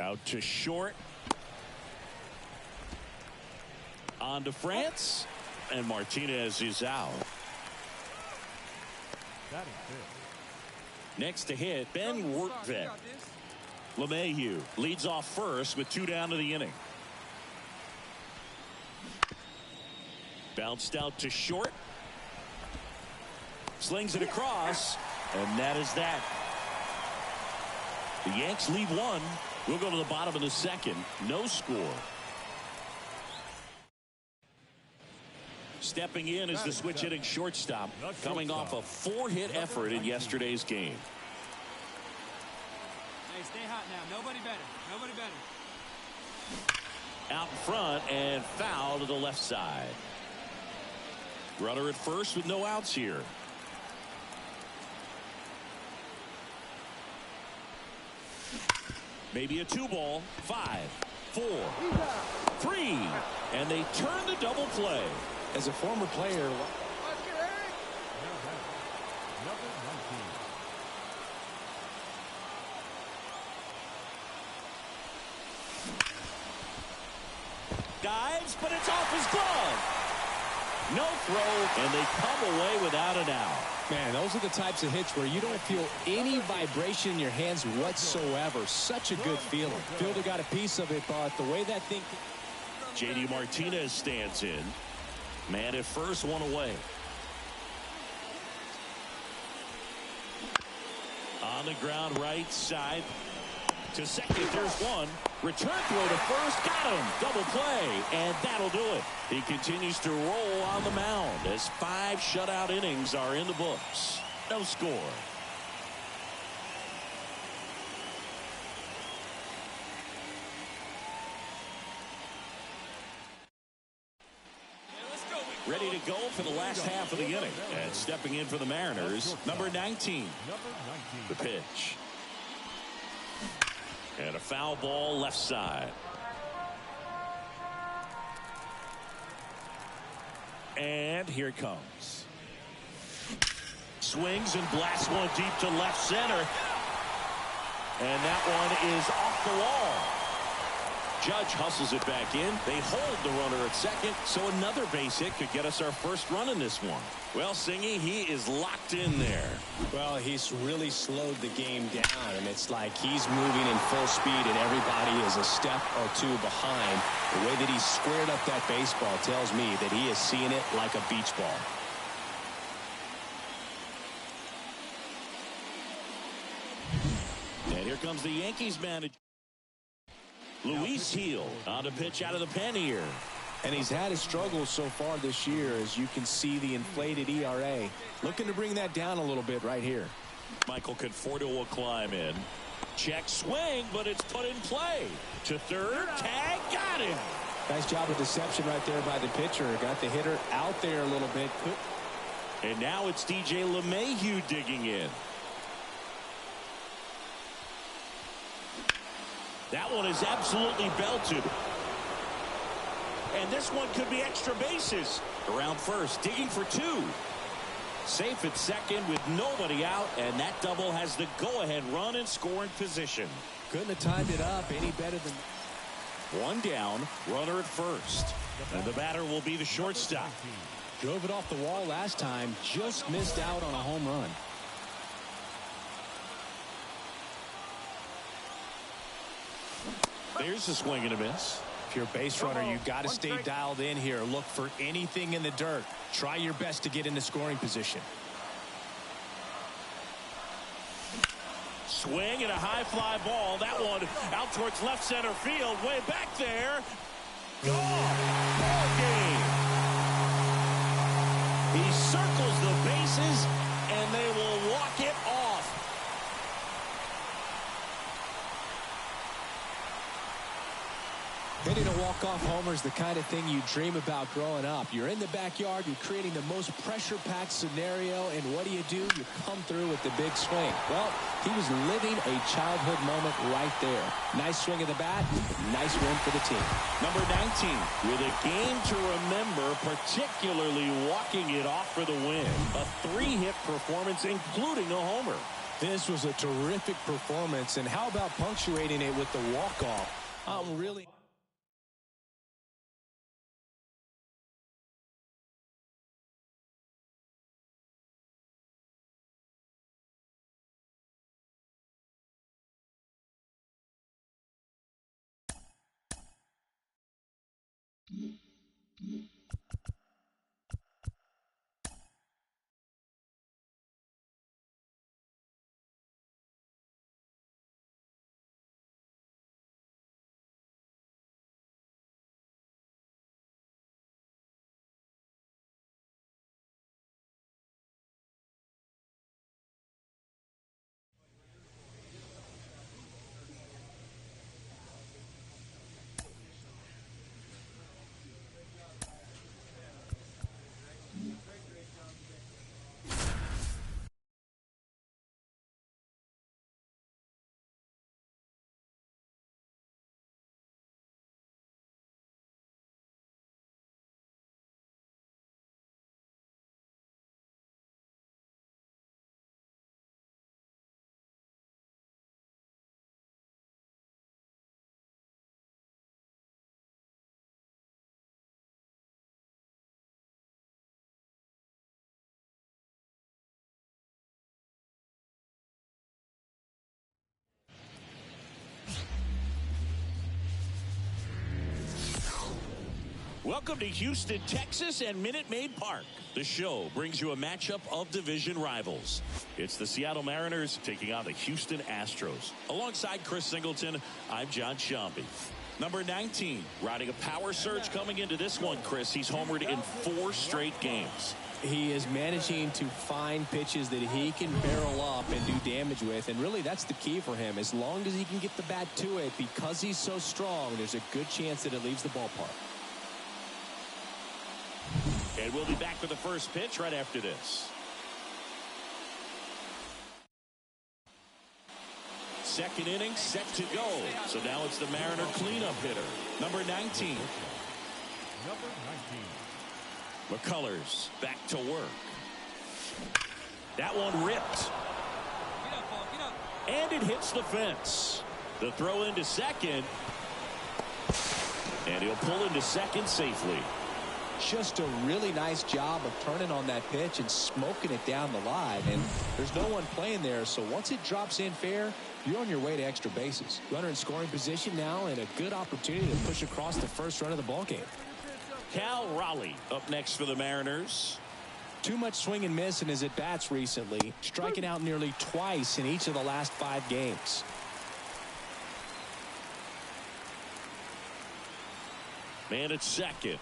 Out to short. On to France. And Martinez is out. Next to hit, Ben Wertvik. LeMahieu leads off first with 2 down to the inning. Bounced out to short. Slings it across. And that is that. The Yanks lead 1. We'll go to the bottom of the second. No score. Stepping in is the switch hitting shortstop, coming off a 4-hit effort in yesterday's game. Hey, stay hot now. Nobody better. Nobody better. Out in front and foul to the left side. Runner at first with no outs here. Maybe a 2-ball. 5, 4, 3, and they turn the double play. As a former player, dives, but it's off his glove. No throw, and they come away without an out. man, those are the types of hits where you don't feel any vibration in your hands whatsoever. Such a good feeling. Fielder got a piece of it, but the way that thing. J.D. Martinez stands in. Man at first, 1 away. On the ground, right side. To second, there's 1. Return throw to first. Got him. Double play. And that'll do it. He continues to roll on the mound as 5 shutout innings are in the books. No score. Ready to go for the last half of the inning. And stepping in for the Mariners, number 19. The pitch. And a foul ball left side. And here it comes. Swings and blasts one deep to left center. And that one is off the wall. Judge hustles it back in. They hold the runner at second, so another base hit could get us our first run in this one. Well, Singy, he is locked in there. Well, he's really slowed the game down, and it's like he's moving in full speed, and everybody is a step or 2 behind. The way that he squared up that baseball tells me that he is seeing it like a beach ball. And here comes the Yankees manager. Luis Heel on the pitch out of the pen here. And he's had his struggles so far this year, as you can see the inflated ERA. Looking to bring that down a little bit right here. Michael Conforto will climb in. Check swing, but it's put in play. To third, tag, got him. Nice job of deception right there by the pitcher. Got the hitter out there a little bit. And now it's DJ LeMahieu digging in. That one is absolutely belted. And this one could be extra bases. Around first, digging for 2. Safe at second with nobody out, and that double has the go-ahead run in scoring position. Couldn't have timed it up any better than. 1 down, runner at first. And the batter will be the shortstop. Drove it off the wall last time, just missed out on a home run. There's a swing and a miss. If you're a base runner, you've got to stay dialed in here. Look for anything in the dirt. Try your best to get into scoring position. Swing and a high fly ball. That one out towards left center field. Way back there. Gone. Ball game. He circles the bases, and they will walk it off. Hitting a walk-off homer is the kind of thing you dream about growing up. You're in the backyard, you're creating the most pressure-packed scenario, and what do? You come through with the big swing. Well, he was living a childhood moment right there. Nice swing of the bat, nice win for the team. Number 19 with a game to remember, particularly walking it off for the win. A 3-hit performance, including a homer. This was a terrific performance, and how about punctuating it with the walk-off? Really... Welcome to Houston, Texas and Minute Maid Park. The show brings you a matchup of division rivals. It's the Seattle Mariners taking on the Houston Astros. Alongside Chris Singleton, I'm John Shambi. Number 19, riding a power surge coming into this one, Chris. He's homered in 4 straight games. He is managing to find pitches that he can barrel up and do damage with, and really that's the key for him. As long as he can get the bat to it, because he's so strong, there's a good chance that it leaves the ballpark. And we'll be back for the first pitch right after this. Second inning set to go. So now it's the Mariner cleanup hitter, number 19. McCullers back to work. That one ripped. And it hits the fence. The throw into second. And he'll pull into second safely. Just a really nice job of turning on that pitch and smoking it down the line. And there's no one playing there, so once it drops in fair, you're on your way to extra bases. Runner in scoring position now, and a good opportunity to push across the first run of the ballgame. Cal Raleigh up next for the Mariners. Too much swing and miss in his at-bats recently, striking out nearly twice in each of the last 5 games. Man at second.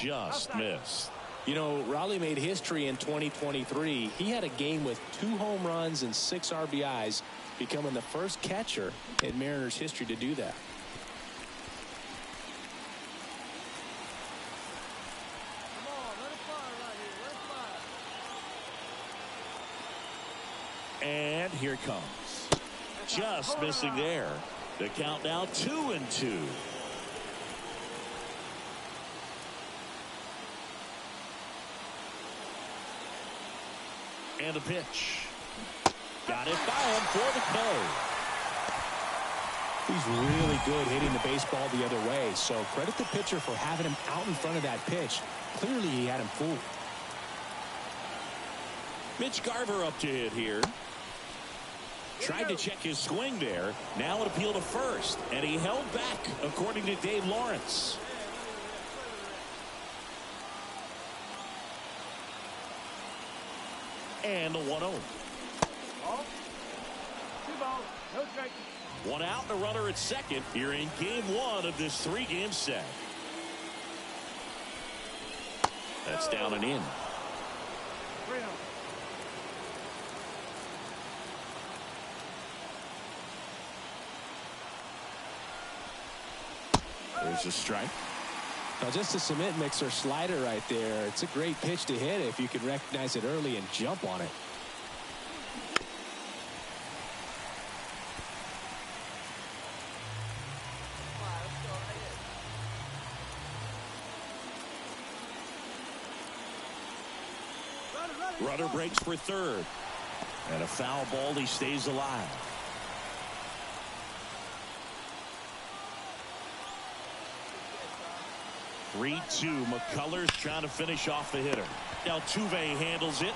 Just missed. You know, Raleigh made history in 2023. He had a game with 2 home runs and 6 RBIs, becoming the first catcher in Mariners history to do that. And here it comes. Just missing there. The count now 2-2. And a pitch. Got it by him for the K. He's really good hitting the baseball the other way, so credit the pitcher for having him out in front of that pitch. Clearly he had him fooled. Mitch Garver up to hit here. Tried to check his swing there. Now an appeal to first, and he held back, according to Dave Lawrence. And a 1-0. 1 out and a runner at second here in game 1 of this 3-game set. That's down and in. There's a strike. Now just a cement mixer slider right there. It's a great pitch to hit if you can recognize it early and jump on it. Runner breaks for third. And a foul ball, he stays alive. (3-2). McCullers trying to finish off the hitter. Altuve handles it.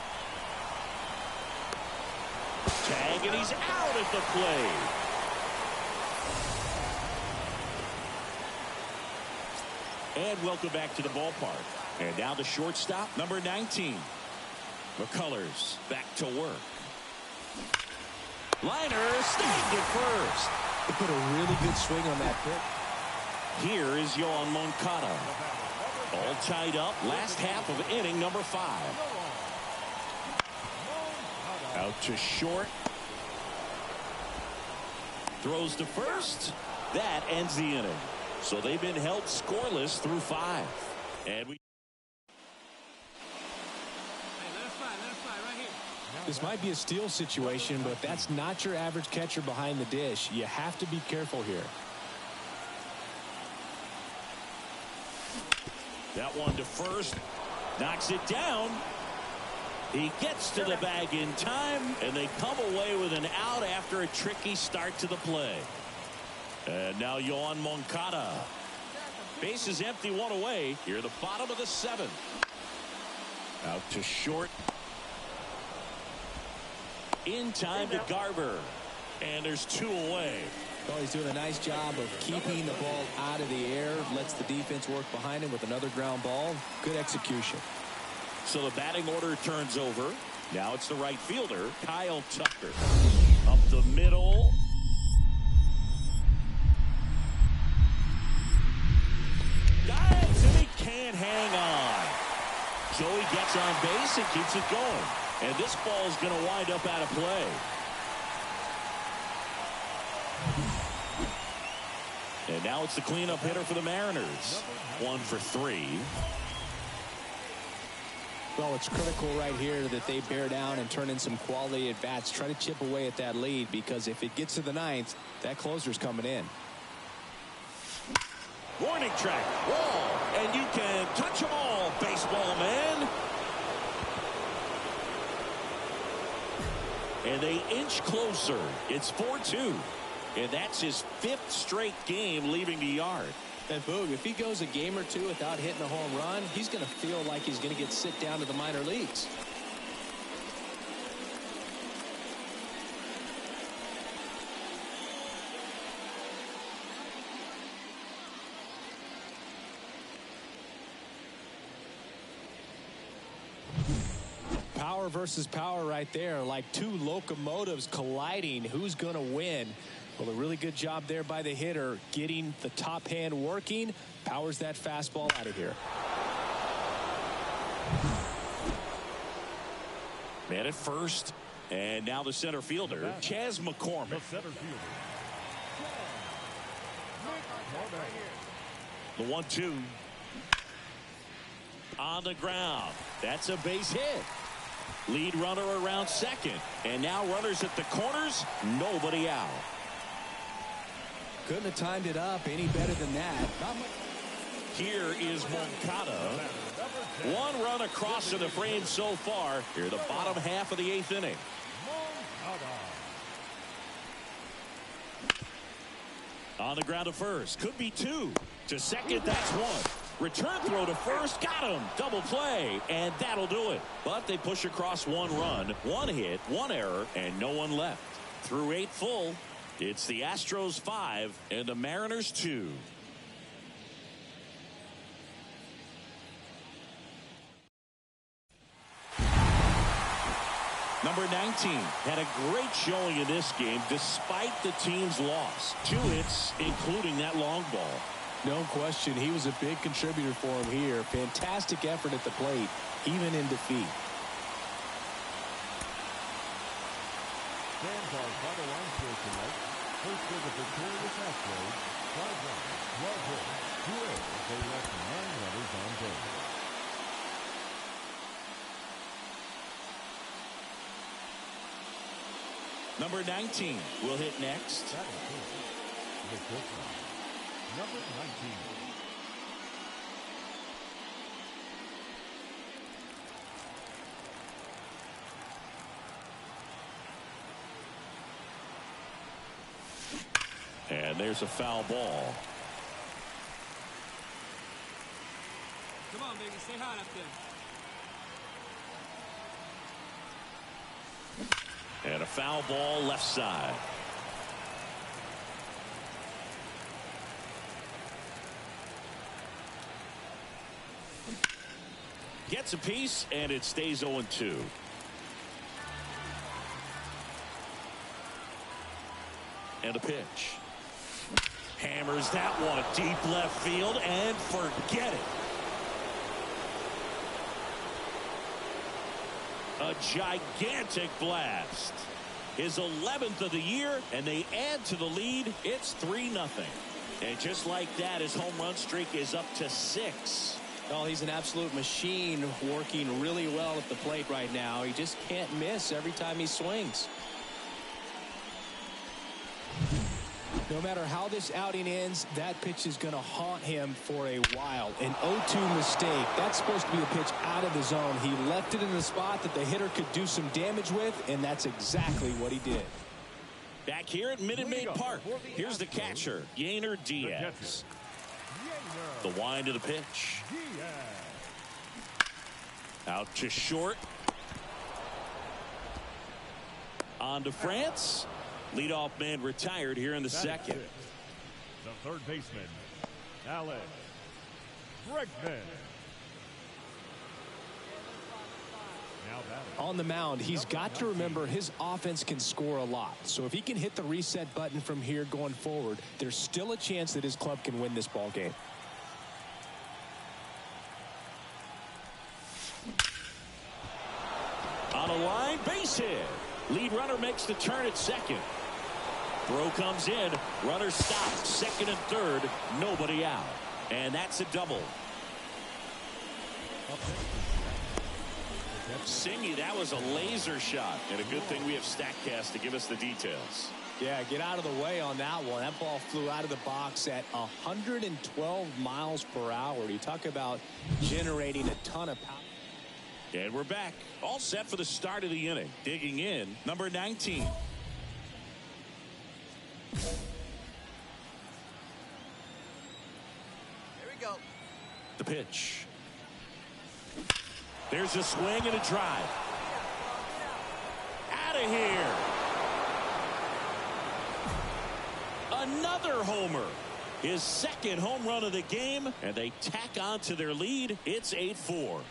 Tag, and he's out at the plate. And welcome back to the ballpark. And now the shortstop, number 19. McCullers back to work. Liner snagged at first. He put a really good swing on that pitch. Here is Yoan Moncada. All tied up. Last half of inning number 5. Out to short. Throws to first. That ends the inning. So they've been held scoreless through 5. And we. This might be a steal situation, but that's not your average catcher behind the dish. You have to be careful here. That one to first. Knocks it down. He gets to the bag in time, and they come away with an out after a tricky start to the play. And now Yoan Moncada. Base is empty, 1 away. Here the bottom of the 7th. Out to short. In time to Garber. And there's 2 away. Oh, he's doing a nice job of keeping the ball out of the air. Lets the defense work behind him with another ground ball. Good execution. So the batting order turns over. Now it's the right fielder, Kyle Tucker. Up the middle. Dives, and he can't hang on. So he gets on base and keeps it going. And this ball is going to wind up out of play. And now it's the cleanup hitter for the Mariners. 1 for 3. Well, it's critical right here that they bear down and turn in some quality at bats. Try to chip away at that lead, because if it gets to the 9th, that closer's coming in. Warning track. Wall. And you can touch them all, baseball man. And they inch closer. It's 4-2. And that's his 5th straight game leaving the yard. And Boog, if he goes a game or 2 without hitting a home run, he's going to feel like he's going to get sent down to the minor leagues. Power versus power right there, like 2 locomotives colliding. Who's going to win? Well, a really good job there by the hitter, getting the top hand working. Powers that fastball out of here. Man at first, and now the center fielder, Chas McCormick. The 1-2. On the ground. That's a base hit. Lead runner around second. And now runners at the corners. Nobody out. Couldn't have timed it up any better than that. Here is Moncada. 1 run across to the frame so far. Here the bottom half of the 8th inning. On the ground to first. Could be 2. To second, that's 1. Return throw to first. Got him. Double play. And that'll do it. But they push across 1 run, 1 hit, 1 error, and no one left. Through 8 full. It's the Astros 5 and the Mariners 2. Number 19 had a great showing in this game despite the team's loss. 2 hits, including that long ball. No question, he was a big contributor for him here. Fantastic effort at the plate, even in defeat. Fans are by the line here tonight. First for the victorious Astros, 5 runs, 12 hits, 2 errors. They left 9 runners on base. Number 19 will hit next. That is the pitcher, number 19. And there's a foul ball. Come on, baby. Stay hot up there. And a foul ball left side. Gets a piece, and it stays 0-2. And a pitch. Hammers that one deep left field, and forget it. A gigantic blast. His 11th of the year, and they add to the lead. It's 3-0. And just like that, his home run streak is up to 6. Well, he's an absolute machine, working really well at the plate right now. He just can't miss every time he swings. No matter how this outing ends, that pitch is going to haunt him for a while. An 0-2 mistake. That's supposed to be a pitch out of the zone. He left it in the spot that the hitter could do some damage with, and that's exactly what he did. Back here at Minute Maid Park, here's the catcher, Yainer Diaz. The wind of the pitch. Out to short. On to France. Leadoff man retired here in the second. The third baseman, Alex Bregman. On the mound, he's got to remember his offense can score a lot. So if he can hit the reset button from here going forward, there's still a chance that his club can win this ball game. On a line, base hit. Lead runner makes the turn at second. Throw comes in. Runner stops. Second and third. Nobody out. And that's a double. Singy, that was a laser shot. And a good thing we have StatCast to give us the details. Yeah, get out of the way on that one. That ball flew out of the box at 112 miles per hour. You talk about generating a ton of power. And we're back. All set for the start of the inning. Digging in, number 19. Here we go. The pitch. There's a swing and a drive. Out of here. Another homer. His second home run of the game, and they tack on to their lead. It's 8-4.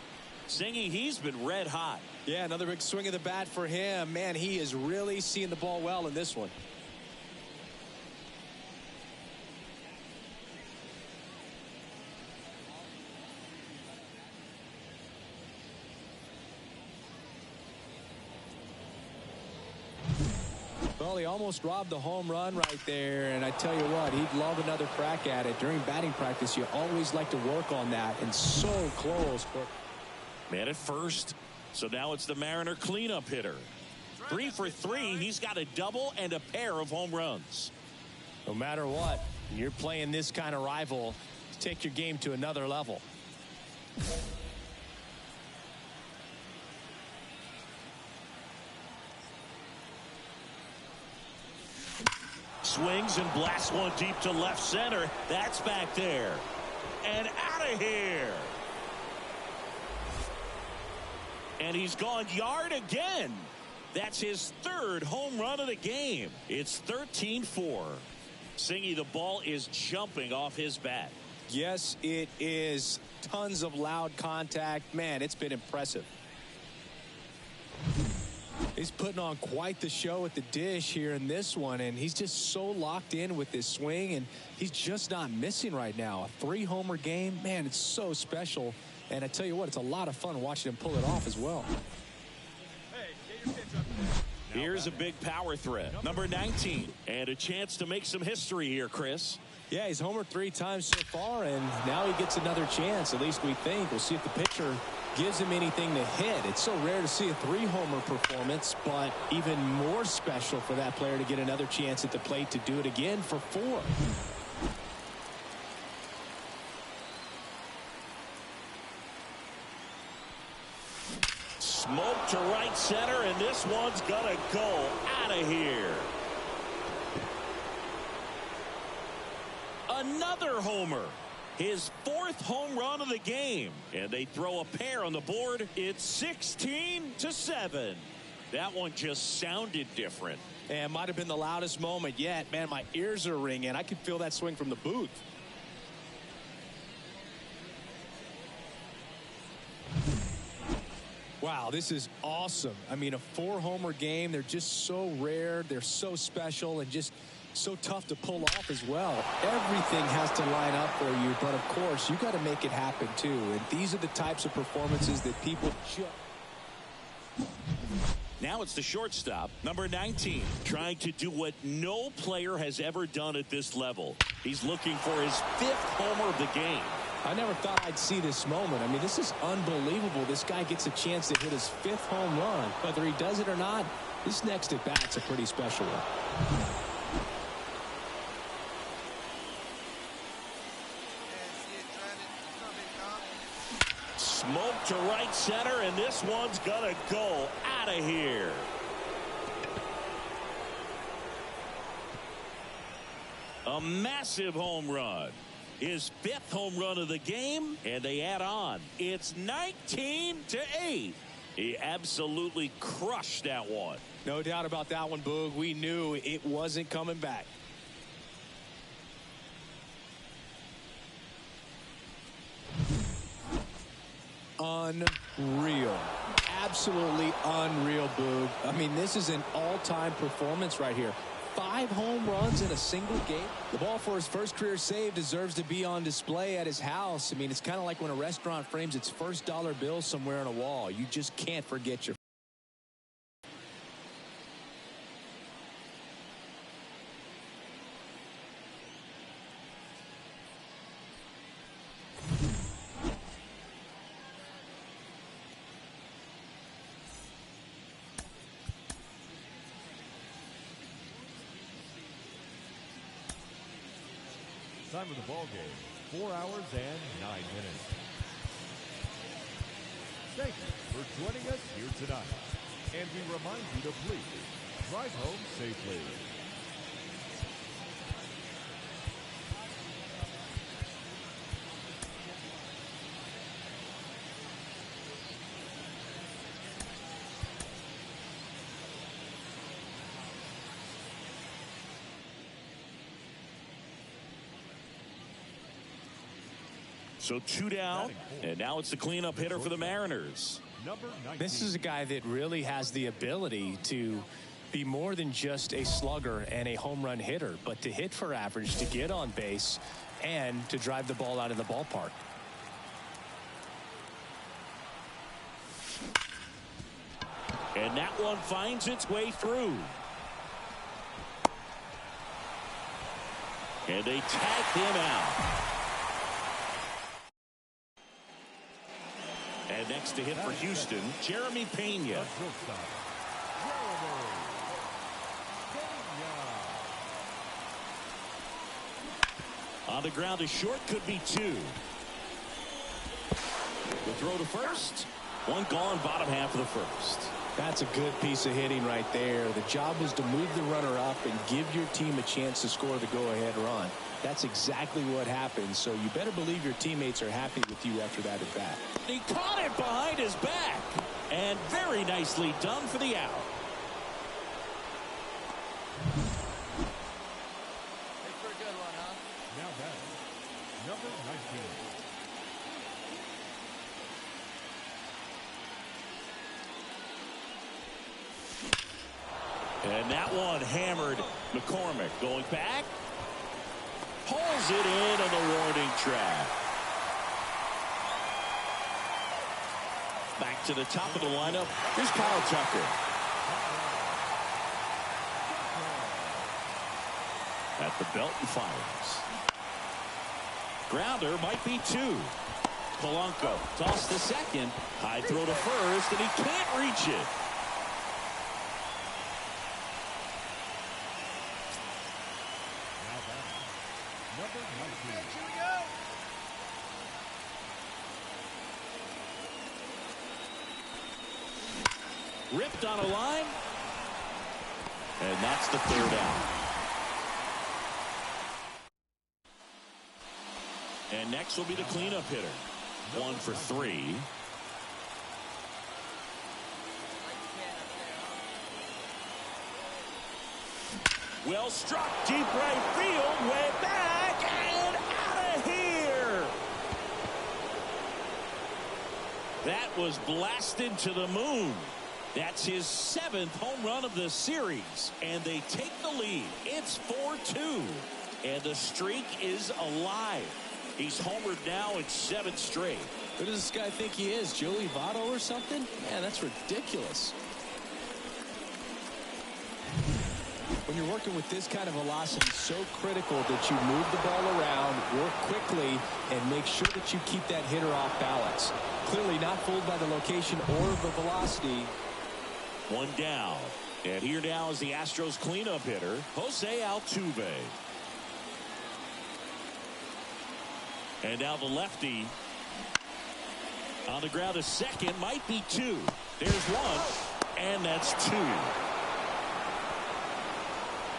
Singy, he's been red hot. Yeah, another big swing of the bat for him. Man, he is really seeing the ball well in this one. Well, he almost robbed the home run right there, and I tell you what, he'd love another crack at it. During batting practice, you always like to work on that, and so close. But man at first, so now it's the Mariner cleanup hitter. 3 for 3. He's got a double and a pair of home runs. No matter what, when you're playing this kind of rival, take your game to another level. Swings and blasts one deep to left center. That's back there. And out of here. And he's gone yard again. That's his third home run of the game. It's 13-4. Singy, the ball is jumping off his bat. Yes, it is. Tons of loud contact. Man, it's been impressive. He's putting on quite the show at the dish here in this one, and he's just so locked in with this swing, and he's just not missing right now. A 3-homer game, man, it's so special. And I tell you what, it's a lot of fun watching him pull it off as well. Hey, get your pitch up there. Here's a big power threat, number 19. And a chance to make some history here, Chris. Yeah, he's homered 3 times so far, and now he gets another chance, at least we think. We'll see if the pitcher gives him anything to hit. It's so rare to see a 3-homer performance, but even more special for that player to get another chance at the plate to do it again for 4. Smoke to right center, and this one's gonna go out of here. another homer. His 4th home run of the game. And they throw a pair on the board. It's 16-7. That one just sounded different. And might have been the loudest moment yet. Man, my ears are ringing. I could feel that swing from the booth. Wow, this is awesome. I mean, a 4-homer game. They're just so rare. They're so special and just so tough to pull off as well. Everything has to line up for you, but of course, you got to make it happen too. And these are the types of performances that people just... Now it's the shortstop, number 19, trying to do what no player has ever done at this level. He's looking for his 5th homer of the game. I never thought I'd see this moment. I mean, this is unbelievable. This guy gets a chance to hit his 5th home run. Whether he does it or not, this next at bat's a pretty special one. Smoke to right center, and this one's gonna go out of here. A massive home run. His 5th home run of the game, and they add on. It's 19-8. He absolutely crushed that one. No doubt about that one, Boog. We knew it wasn't coming back. Unreal. Absolutely unreal, Boog. I mean, this is an all-time performance right here. 5 home runs in a single game. The ball for his first career save deserves to be on display at his house. I mean, it's kind of like when a restaurant frames its first dollar bill somewhere on a wall. You just can't forget your... Time of the ball game, 4 hours and 9 minutes. Thank you for joining us here tonight. And we remind you to please drive home safely. So 2 down, and now it's the cleanup hitter for the Mariners. This is a guy that really has the ability to be more than just a slugger and a home run hitter, but to hit for average, to get on base, and to drive the ball out of the ballpark. And that one finds its way through. And they tag him out. And next to hit for Houston, Jeremy Pena. On the ground is short, could be 2. The throw to first. One gone, bottom half of the first. That's a good piece of hitting right there. The job was to move the runner up and give your team a chance to score the go-ahead run. That's exactly what happened, so you better believe your teammates are happy with you after that at bat. He caught it behind his back, and very nicely done for the out. Make for a good one, huh? Now batting, number 19. And that one hammered. McCormick going back. Pulls it in on the warning track. Back to the top of the lineup. Here's Kyle Tucker. At the belt and fires. Grounder might be 2. Polanco toss to second. High throw to first, and he can't reach it. Ripped on a line, and that's the 3rd out. And next will be the cleanup hitter. 1 for 3. Well struck, deep right field, way back, and out of here. That was blasted to the moon. That's his 7th home run of the series, and they take the lead. It's 4-2, and the streak is alive. He's homered now in 7 straight. Who does this guy think he is, Joey Votto or something? Man, that's ridiculous. When you're working with this kind of velocity, so critical that you move the ball around, work quickly, and make sure that you keep that hitter off balance. Clearly not fooled by the location or the velocity. 1 down. And here now is the Astros cleanup hitter, Jose Altuve. And now the lefty on the ground to second, might be 2. There's 1, and that's 2.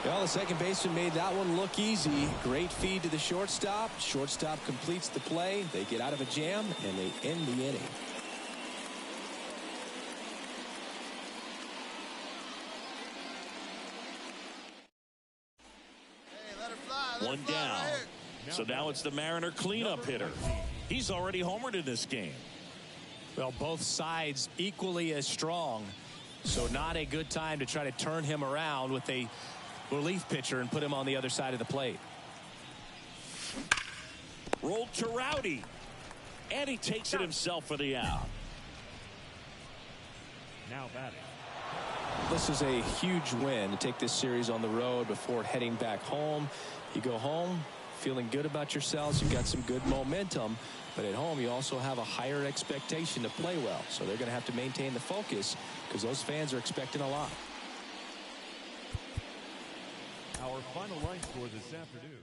Well, the second baseman made that one look easy. Great feed to the shortstop. Shortstop completes the play. They get out of a jam, and they end the inning. Hey, let her fly. Let 1 her fly down. right here. So now it's the Mariner cleanup hitter. He's already homered in this game. Well, both sides equally as strong. So not a good time to try to turn him around with a relief pitcher and put him on the other side of the plate. Rolled to Rowdy. And he takes it himself for the out. Now batting. This is a huge win to take this series on the road before heading back home. You go home feeling good about yourselves. You've got some good momentum. But at home, you also have a higher expectation to play well. So they're going to have to maintain the focus because those fans are expecting a lot. Our final line score this afternoon.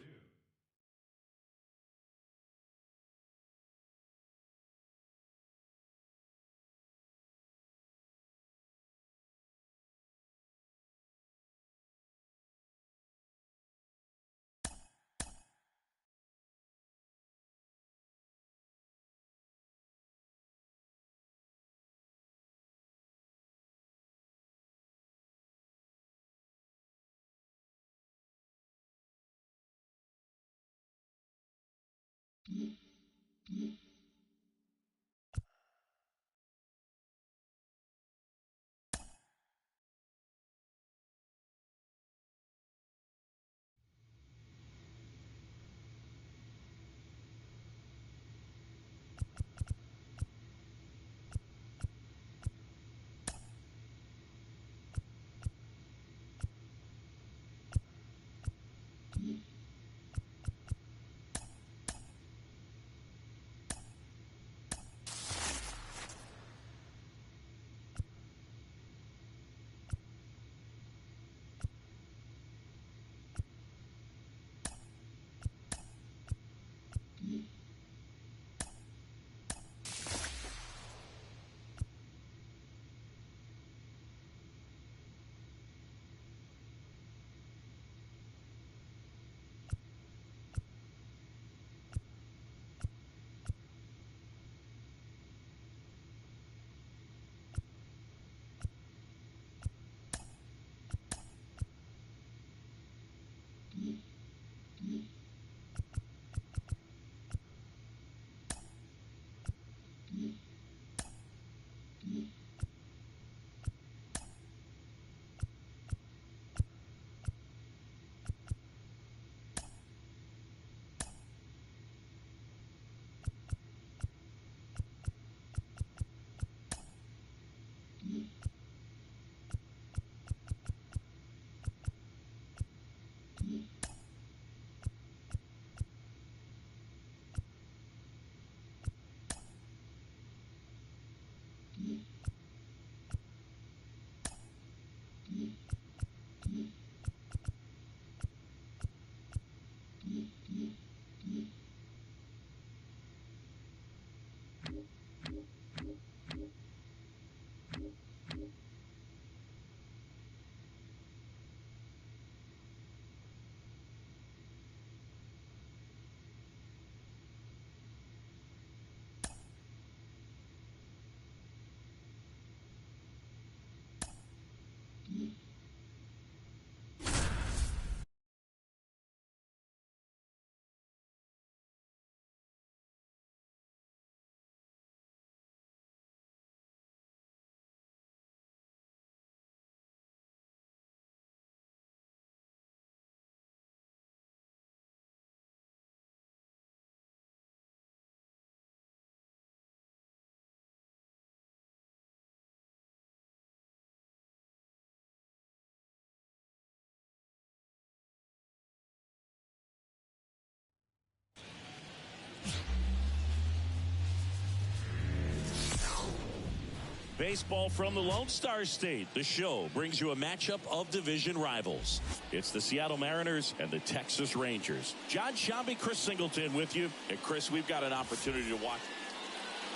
Baseball from the Lone Star State. The show brings you a matchup of division rivals. It's the Seattle Mariners and the Texas Rangers. John Shambi, Chris Singleton with you. And Chris, we've got an opportunity to watch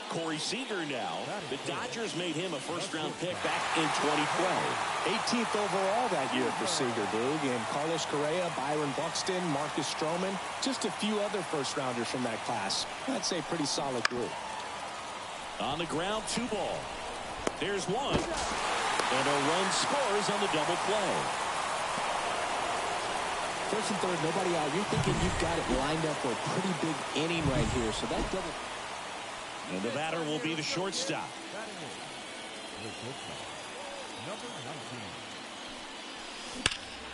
Corey Seager now. The Dodgers made him a first-round pick back in 2012. 18th overall that year for Seager, Boog. And Carlos Correa, Byron Buxton, Marcus Stroman, just a few other first-rounders from that class. I'd say pretty solid group. On the ground, 2 ball. There's one. And a run scores on the double play. First and third, nobody out. You're thinking you've got it lined up for a pretty big inning right here. So that double... And the batter will be the shortstop. Number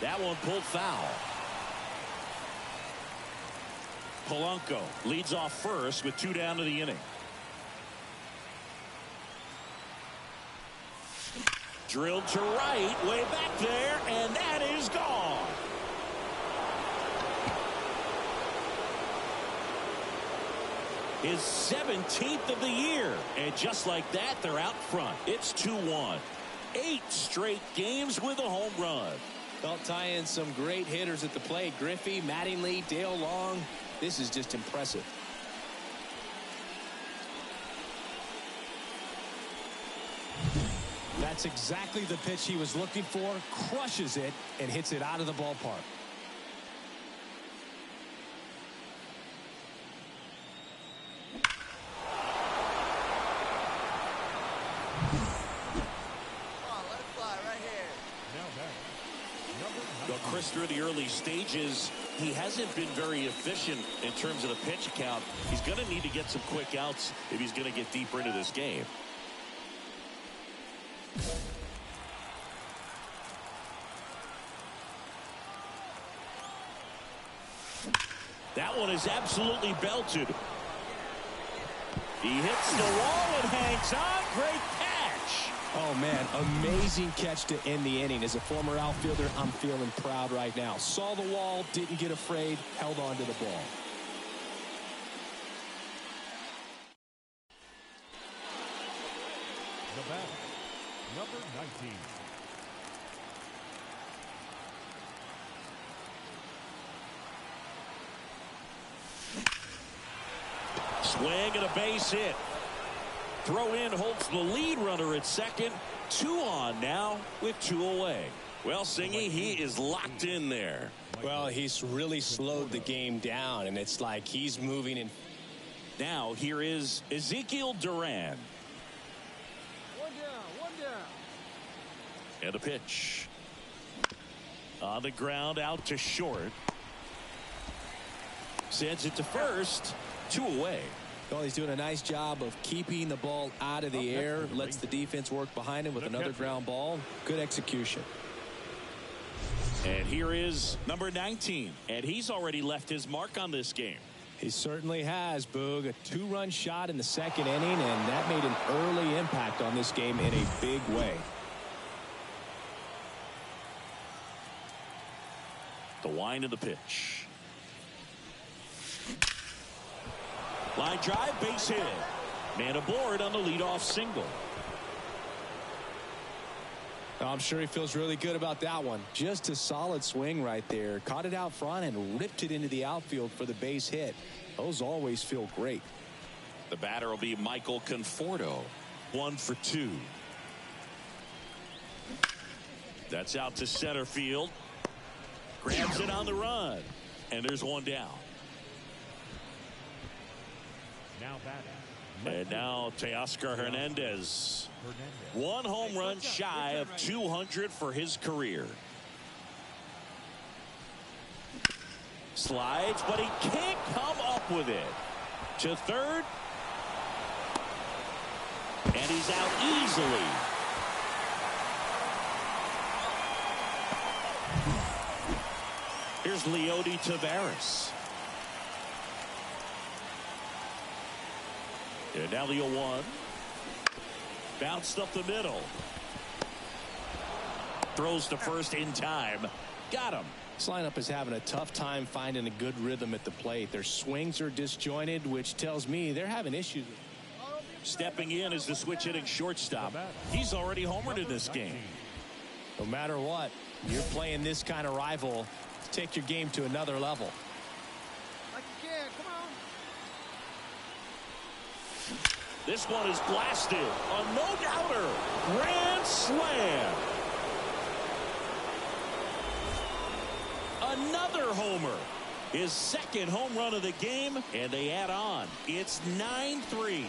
19. That one pulled foul. Polanco leads off first with 2 down to the inning. Drilled to right, way back there, and that is gone. His 17th of the year. And just like that, they're out front. It's 2-1. 8 straight games with a home run. Well, tie in some great hitters at the plate. Griffey, Mattingly, Dale Long. This is just impressive. That's exactly the pitch he was looking for. Crushes it and hits it out of the ballpark. Chris, through the early stages, he hasn't been very efficient in terms of the pitch count. He's going to need to get some quick outs if he's going to get deeper into this game. That one is absolutely belted. He hits the wall and hangs on. Great catch. Oh, man, amazing catch to end the inning. As a former outfielder, I'm feeling proud right now. Saw the wall, didn't get afraid, held on to the ball. The batter, number 19. Swing and a base hit. Throw in holds the lead runner at second. 2 on now with 2 away. Well, Singy, he is locked in there. Well, he's really slowed the game down, and it's like he's moving in. Now here is Ezekiel Duran. 1 down, 1 down. And a pitch. On the ground, out to short. Sends it to first. 2 away. Well, he's doing a nice job of keeping the ball out of the air. Lets the defense work behind him with another ground ball. Good execution. And here is number 19. And he's already left his mark on this game. He certainly has, Boog. A 2-run shot in the second inning, and that made an early impact on this game in a big way. The wind of the pitch. Line drive, base hit. Man aboard on the leadoff single. I'm sure he feels really good about that one. Just a solid swing right there. Caught it out front and ripped it into the outfield for the base hit. Those always feel great. The batter will be Michael Conforto. 1 for 2. That's out to center field. Grabs it on the run. And there's 1 down. Now batting. And now Teoscar Hernandez. 1 home run shy of 200 for his career. Slides, but he can't come up with it. To third. And he's out easily. Here's Leody Taveras. And now the 0-1. Bounced up the middle. Throws to first in time. Got him. This lineup is having a tough time finding a good rhythm at the plate. Their swings are disjointed, which tells me they're having issues. Stepping in is the switch hitting shortstop. He's already homered in this game. No matter what, you're playing this kind of rival to take your game to another level. Like you can, come on. This one is blasted. A no-doubter. Grand slam. Another homer. His second home run of the game, and they add on. It's 9-3.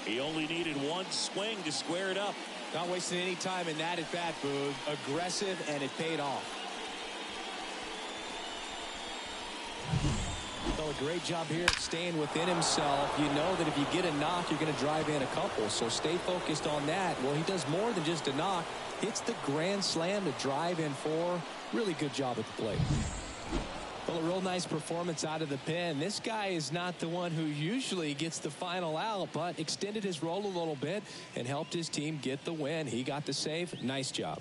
He only needed one swing to square it up. Not wasting any time in that at bat, Boog. Aggressive, and it paid off. Well, a great job here at staying within himself. You know that if you get a knock, you're going to drive in a couple. So stay focused on that. Well, he does more than just a knock. Hits the grand slam to drive in 4. Really good job at the plate. Well, a real nice performance out of the pen. This guy is not the one who usually gets the final out, but extended his role a little bit and helped his team get the win. He got the save. Nice job.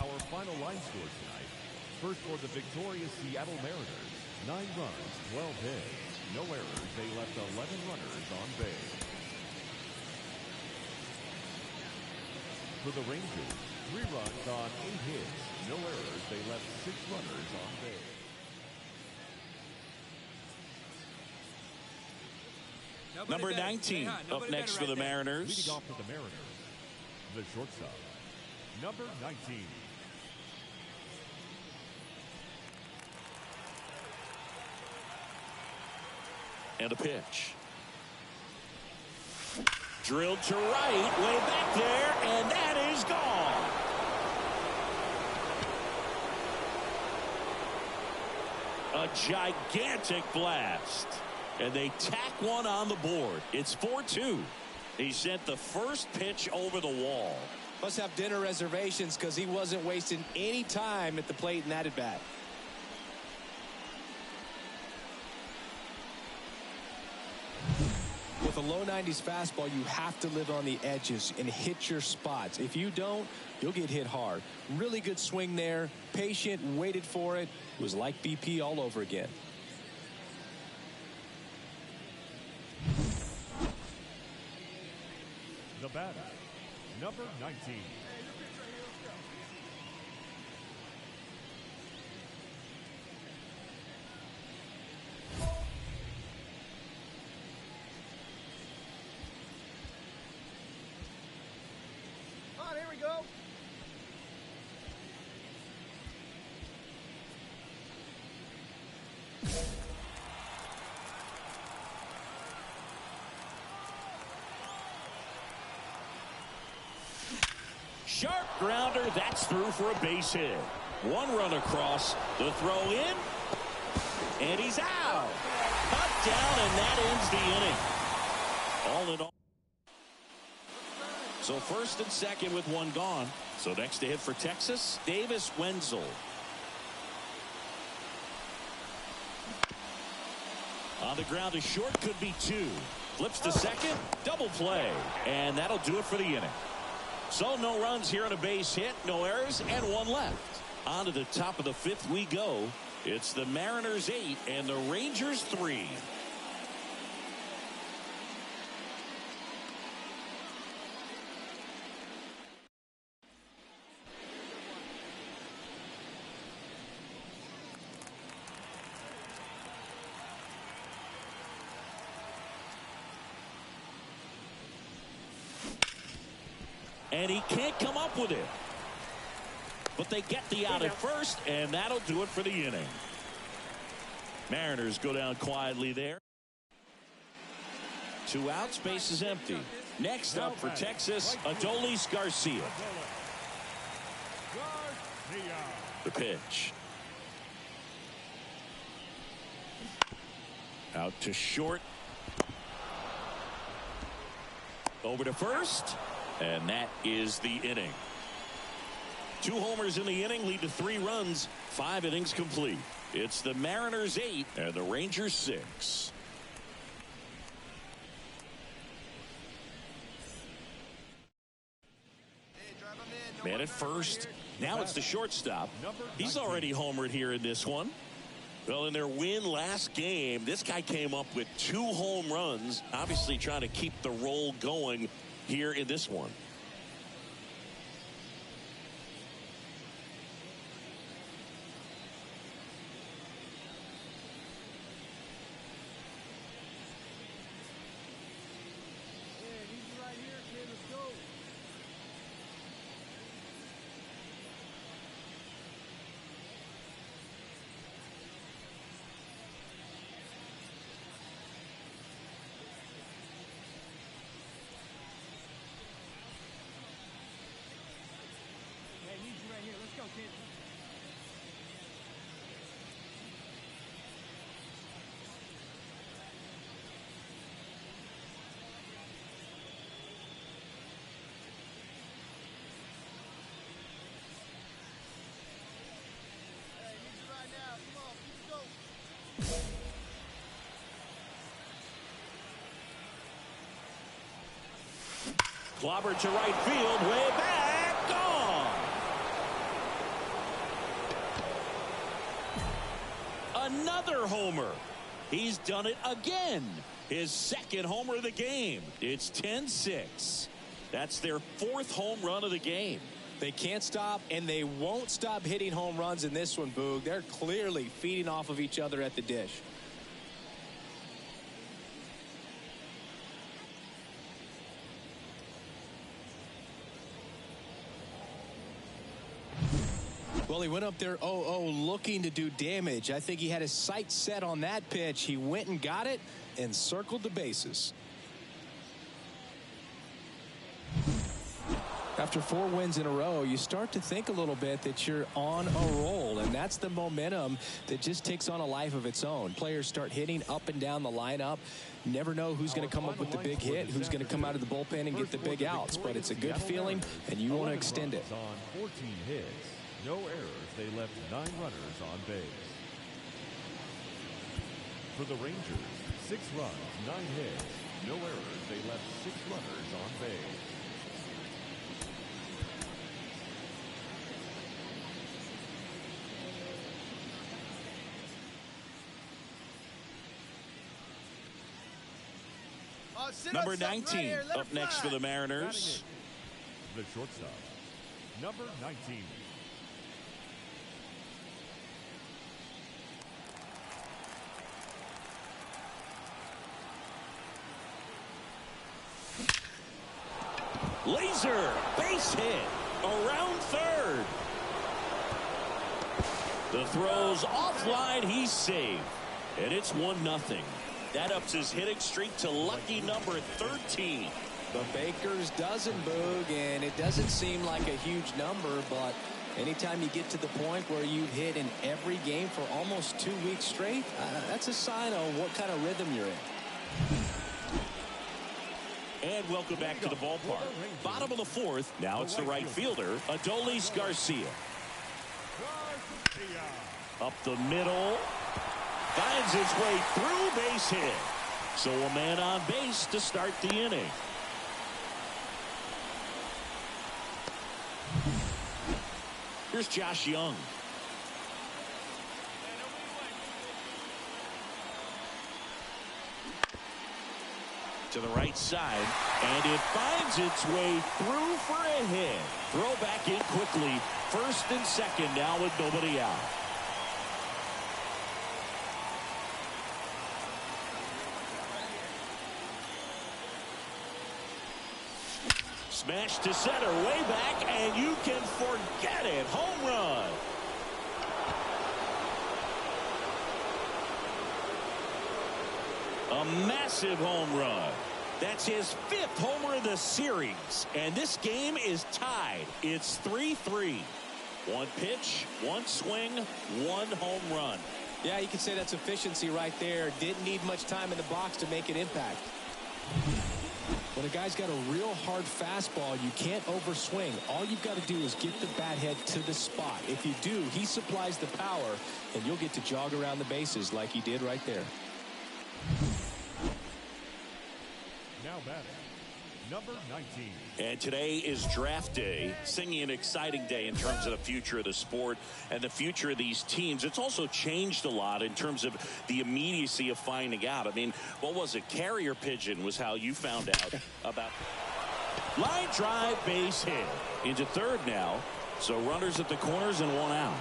Our final line score tonight. First for the victorious Seattle Mariners, 9 runs, 12 hits. No errors. They left 11 runners on base. For the Rangers, 3 runs on 8 hits. No errors. They left 6 runners on base. Number 19 up next for the Mariners. Leading off for the Mariners, the shortstop, number 19. And a pitch. Drilled to right, way back there, and that is gone. A gigantic blast. And they tack one on the board. It's 4-2. He sent the first pitch over the wall. Must have dinner reservations because he wasn't wasting any time at the plate in that at bat. With a low 90s fastball, you have to live on the edges and hit your spots. If you don't, you'll get hit hard. Really good swing there. Patient, waited for it. It was like BP all over again. The batter, number 19. All right, here we go. Sharp grounder, that's through for a base hit. 1 run across, the throw in, and he's out. Cut down, and that ends the inning. All in all. So first and second with 1 gone. So next to hit for Texas, Davis Wenzel. On the ground to short, could be 2. Flips to second, double play, and that'll do it for the inning. So no runs here on a base hit, no errors, and 1 left. On to the top of the 5th we go. It's the Mariners 8 and the Rangers 3. And he can't come up with it. But they get the out at first, and that'll do it for the inning. Mariners go down quietly there. 2 outs, base is empty. Next up for Texas, Adolis Garcia. The pitch. Out to short. Over to first, and that is the inning. 2 homers in the inning lead to 3 runs. 5 innings complete. It's the Mariners 8 and the Rangers 6. Man at first. Now it's the shortstop. He's already homered here in this one. Well, in their win last game, this guy came up with 2 home runs, obviously trying to keep the roll going here in this one. Clobber to right field, way back, gone. Another homer. He's done it again. His 2nd homer of the game. It's 10-6. That's their 4th home run of the game. They can't stop, and they won't stop hitting home runs in this one, Boog. They're clearly feeding off of each other at the dish. Well, he went up there 0-0 looking to do damage. I think he had his sights set on that pitch. He went and got it and circled the bases. After 4 wins in a row, you start to think a little bit that you're on a roll, and that's the momentum that just takes on a life of its own. Players start hitting up and down the lineup. Never know who's going to come up with the big hit, who's going to come out of the bullpen and get the big outs, but it's a good feeling, and you want to extend it. On 14 hits, no errors, they left 9 runners on base. For the Rangers, 6 runs, 9 hits, no errors, they left 6 runners on base. Number 19 up next for the Mariners. The shortstop, number 19. Laser, base hit, around third. The throw's offline, he's safe. And it's 1-0. That ups his hitting streak to lucky number 13. The Baker's dozen, Boog, and it doesn't seem like a huge number, but anytime you get to the point where you've hit in every game for almost 2 weeks straight, that's a sign of what kind of rhythm you're in. And welcome back to the ballpark. Bottom of the 4th. Now it's the right fielder, Adolis Garcia. Up the middle. Finds its way through, base hit. So a man on base to start the inning. Here's Josh Young. To the right side, and it finds its way through for a hit. Throw back in quickly. First and second now with nobody out. Smash to center, way back, and you can forget it. Home run. A massive home run. That's his 5th homer of the series. And this game is tied. It's 3-3. 1 pitch, 1 swing, 1 home run. Yeah, you can say that's efficiency right there. Didn't need much time in the box to make an impact. When a guy's got a real hard fastball, you can't overswing. All you've got to do is get the bat head to the spot. If you do, he supplies the power, and you'll get to jog around the bases like he did right there. Now batting, number 19. And today is draft day, singing an exciting day in terms of the future of the sport and the future of these teams. It's also changed a lot in terms of the immediacy of finding out. I mean, what was it? Carrier pigeon was how you found out about. Line drive, base hit. Into third now. So runners at the corners and one out.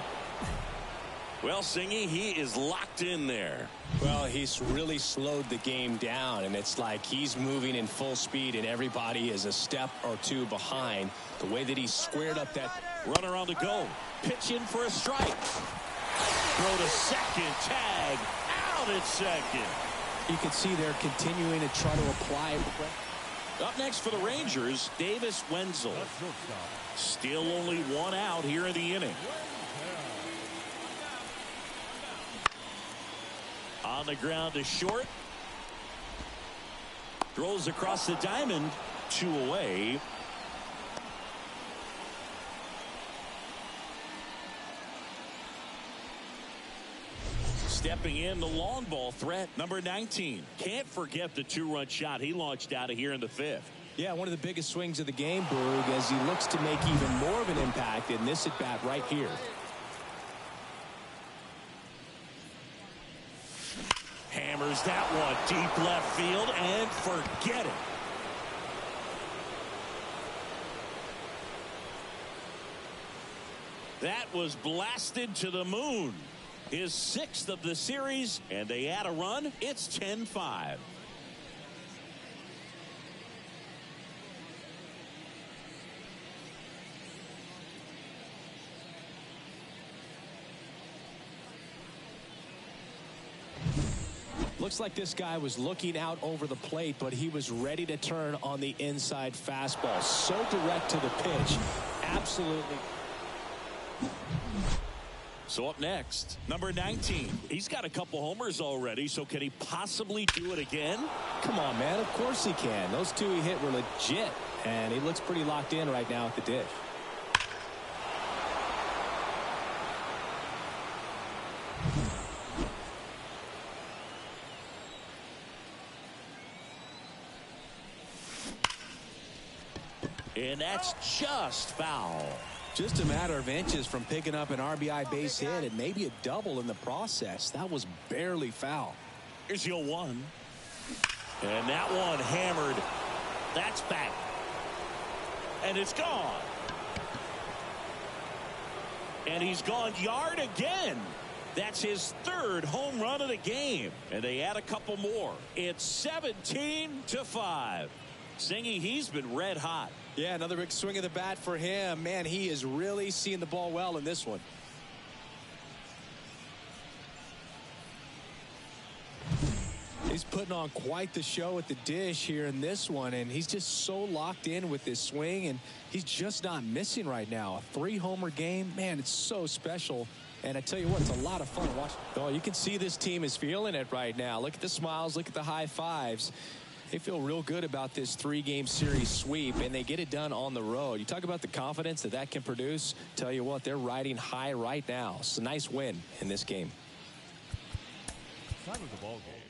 Well, Singy, he is locked in there. Well, he's really slowed the game down, and it's like he's moving in full speed, and everybody is a step or two behind. The way that he squared up that runner on the go. Pitch in for a strike. Throw to second. Tag. Out at second. You can see they're continuing to try to apply. Up next for the Rangers, Davis Wenzel. Still only one out here in the inning. On the ground to short. Throws across the diamond. 2 away. Stepping in, the long ball threat, number 19. Can't forget the 2-run shot he launched out of here in the 5th. Yeah, one of the biggest swings of the game, Boog, as he looks to make even more of an impact in this at-bat right here. Hammers that one deep left field and forget it. That was blasted to the moon. His 6th of the series, and they add a run. It's 10-5. Looks like this guy was looking out over the plate, but he was ready to turn on the inside fastball. So direct to the pitch. Absolutely. So up next, number 19. He's got a couple homers already, so can he possibly do it again? Come on, man. Of course he can. Those 2 he hit were legit, and he looks pretty locked in right now at the dish. And that's just foul. Just a matter of inches from picking up an RBI base hit and maybe a double in the process. That was barely foul. Here's your 1. And that one hammered. That's back. And it's gone. And he's gone yard again. That's his 3rd home run of the game. And they add a couple more. It's 17-5. Singy, he's been red hot. Yeah, another big swing of the bat for him. Man, he is really seeing the ball well in this one. He's putting on quite the show at the dish here in this one, and he's just so locked in with this swing, and he's just not missing right now. A 3-homer game, man, it's so special. And I tell you what, it's a lot of fun to watch. Oh, you can see this team is feeling it right now. Look at the smiles, look at the high fives. They feel real good about this 3-game series sweep, and they get it done on the road. You talk about the confidence that can produce. Tell you what, they're riding high right now. It's a nice win in this game. Time of the ball game,